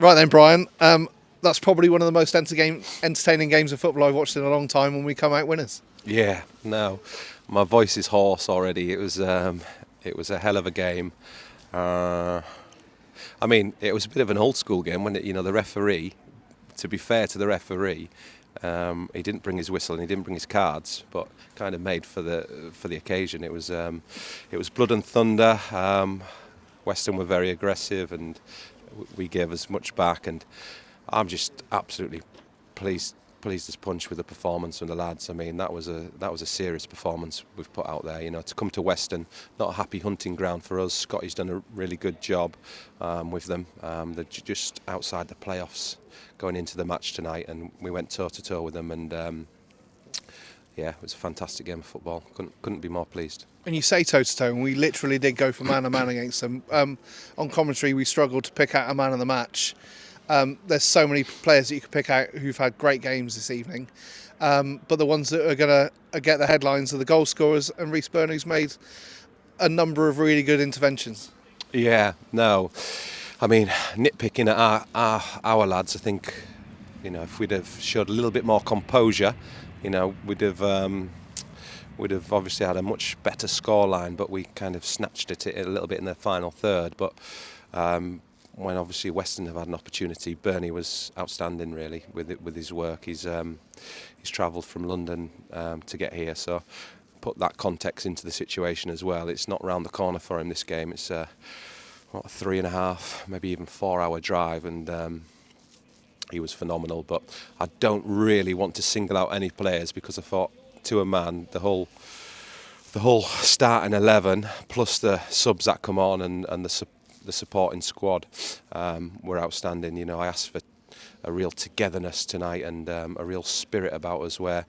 Right then, Brian. That's probably one of the most entertaining games of football I've watched in a long time when we come out winners. Yeah, no, my voice is hoarse already. It was a hell of a game. Uh, I mean, it was a bit of an old school game when the referee. To be fair to the referee, he didn't bring his whistle and he didn't bring his cards, but kind of made for the occasion. It was blood and thunder. Weston were very aggressive and we gave as much back, and I'm just absolutely pleased as punch with the performance from the lads. I mean, that was a serious performance we've put out there. To come to Weston, not a happy hunting ground for us. Scotty's done a really good job with them. They're just outside the playoffs going into the match tonight, and we went toe to toe with them, and yeah, it was a fantastic game of football. Couldn't be more pleased. And you say toe to toe, and we literally did go for man to man against them. On commentary, we struggled to pick out a man of the match. There's so many players that you could pick out who've had great games this evening, but the ones that are going to get the headlines are the goal scorers, and Reece Byrne, who's made a number of really good interventions. Yeah, no, I mean, nitpicking at our lads, I think, if we'd have showed a little bit more composure, we'd have obviously had a much better scoreline, but we kind of snatched at it a little bit in the final third. But when obviously Weston have had an opportunity, Bernie was outstanding really with his work. He's travelled from London to get here, so put that context into the situation as well. It's not round the corner for him, this game. It's a 3.5, maybe even 4-hour drive, and he was phenomenal. But I don't really want to single out any players, because I thought, to a man, the whole starting 11 plus the subs that come on and the supporting squad were outstanding. I asked for a real togetherness tonight and a real spirit about us, where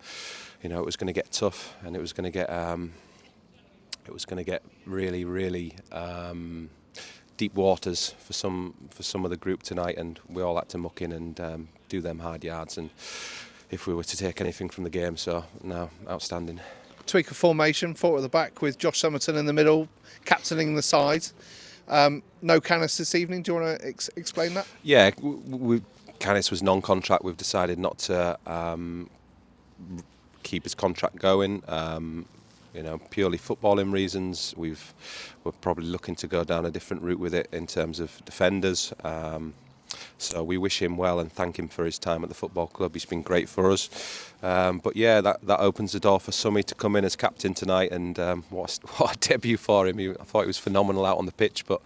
it was going to get tough, and it was going to get really, really deep waters for some of the group tonight, and we all had to muck in and do them hard yards, and if we were to take anything from the game. So no, outstanding. Tweak of formation, 4 at the back with Josh Somerton in the middle, captaining the side. No Canis this evening. Do you want to explain that? Yeah, Canis was non-contract. We've decided not to keep his contract going. Purely footballing reasons. We're probably looking to go down a different route with it in terms of defenders. So we wish him well and thank him for his time at the football club. He's been great for us. But yeah, that opens the door for Summy to come in as captain tonight, and what a debut for him. I thought he was phenomenal out on the pitch, but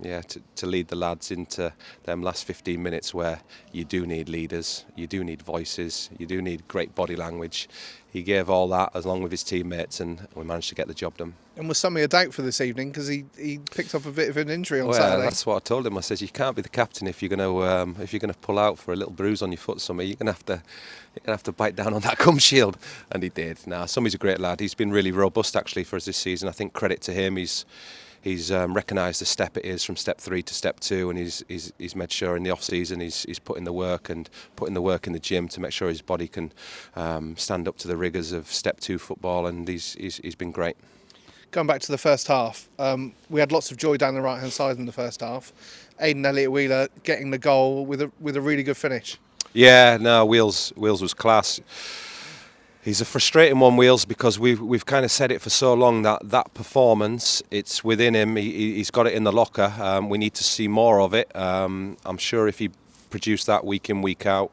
yeah, to lead the lads into them last 15 minutes where you do need leaders, you do need voices, you do need great body language. He gave all that along with his teammates, and we managed to get the job done. And was Summy a doubt for this evening, because he picked up a bit of an injury on Saturday? That's what I told him. I said, you can't be the captain if you're going to pull out for a little bruise on your foot, Summy. You're going to have to bite down on that gum shield, and he did. Nah, Summy's a great lad. He's been really robust actually for us this season. I think credit to him. He's recognised the step it is from step 3 to step 2, and he's made sure in the off season he's putting the work in the gym to make sure his body can stand up to the rigours of step 2 football, and he's been great. Going back to the first half, we had lots of joy down the right hand side in the first half. Aidan Elliott-Wheeler getting the goal with a really good finish. Yeah, no, Wheels was class. He's a frustrating one, Wheels, because we've kind of said it for so long that performance, it's within him. He's got it in the locker. We need to see more of it. I'm sure if he produced that week in, week out,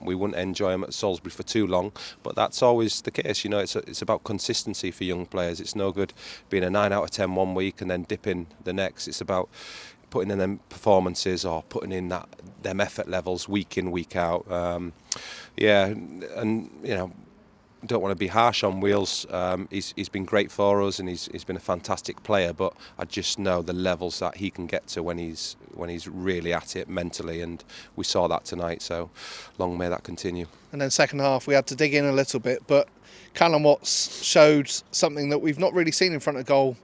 we wouldn't enjoy him at Salisbury for too long. But that's always the case. It's about consistency for young players. It's no good being a 9 out of 10 one week and then dipping the next. It's about putting in them performances or putting in them effort levels week in, week out. Yeah, and don't want to be harsh on Wheels. He's been great for us, and he's been a fantastic player. But I just know the levels that he can get to when he's really at it mentally, and we saw that tonight. So long may that continue. And then second half, we had to dig in a little bit, but Callum Watts showed something that we've not really seen in front of goal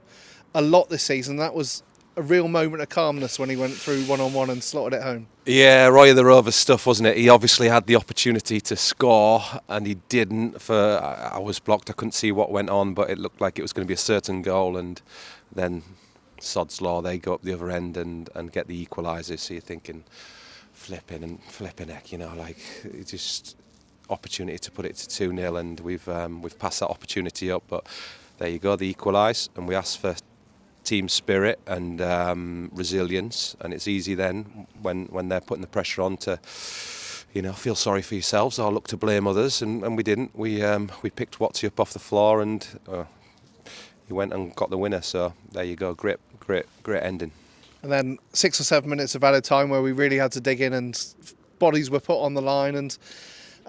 a lot this season. That was a real moment of calmness when he went through one-on-one and slotted it home. Yeah, Roy of the Rovers stuff, wasn't it? He obviously had the opportunity to score and he didn't. I was blocked, I couldn't see what went on, but it looked like it was going to be a certain goal, and then sod's law, they go up the other end and get the equaliser. So you're thinking, flipping heck, like it just opportunity to put it to 2-0, and we've passed that opportunity up. But there you go, they equalise, and we ask for team spirit and resilience, and it's easy then when they're putting the pressure on to feel sorry for yourselves or look to blame others, and we didn't. We picked Watsy up off the floor, and he went and got the winner. So there you go, great ending. And then 6 or 7 minutes of added time where we really had to dig in, and bodies were put on the line, and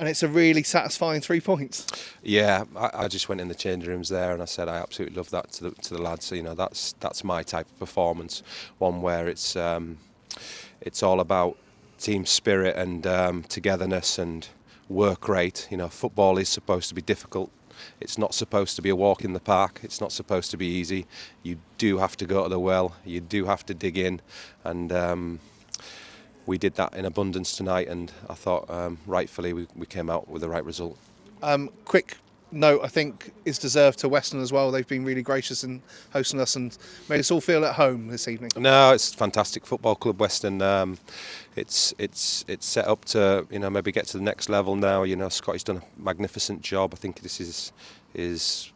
it's a really satisfying 3 points. Yeah, I just went in the changing rooms there and I said I absolutely love that to the lads. That's my type of performance, one where it's all about team spirit and togetherness and work rate. Football is supposed to be difficult. It's not supposed to be a walk in the park. It's not supposed to be easy. You do have to go to the well. You do have to dig in, and we did that in abundance tonight. And I thought, rightfully, we came out with the right result. Quick note, I think, is deserved to Weston as well. They've been really gracious in hosting us and made us all feel at home this evening. No, it's a fantastic football club, Weston. It's set up to maybe get to the next level now. Scotty's done a magnificent job. I think this is his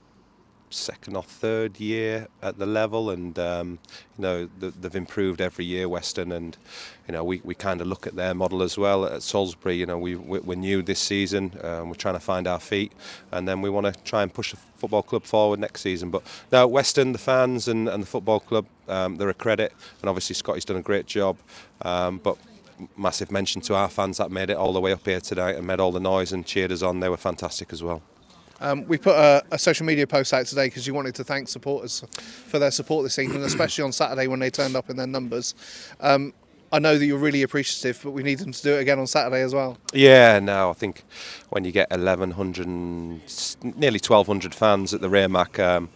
second or third year at the level, and they've improved every year, Weston, and we kind of look at their model as well at Salisbury. We're new this season, we're trying to find our feet, and then we want to try and push the football club forward next season. But now Weston, the fans and the football club, they're a credit, and obviously Scotty's done a great job, but massive mention to our fans that made it all the way up here tonight and made all the noise and cheered us on. They were fantastic as well. We put a social media post out today because you wanted to thank supporters for their support this evening, especially on Saturday when they turned up in their numbers. I know that you're really appreciative, but we need them to do it again on Saturday as well. Yeah, no, I think when you get 1,100, nearly 1,200 fans at the Raymac,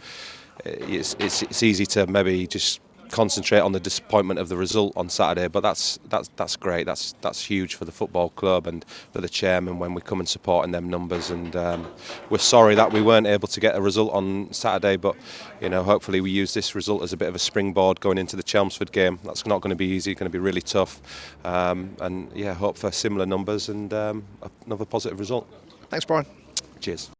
it's easy to maybe just concentrate on the disappointment of the result on Saturday, but that's great. That's huge for the football club and for the chairman when we come and support in them numbers. And we're sorry that we weren't able to get a result on Saturday, but hopefully we use this result as a bit of a springboard going into the Chelmsford game. That's not going to be easy. It's going to be really tough, and hope for similar numbers and another positive result. Thanks, Brian. Cheers.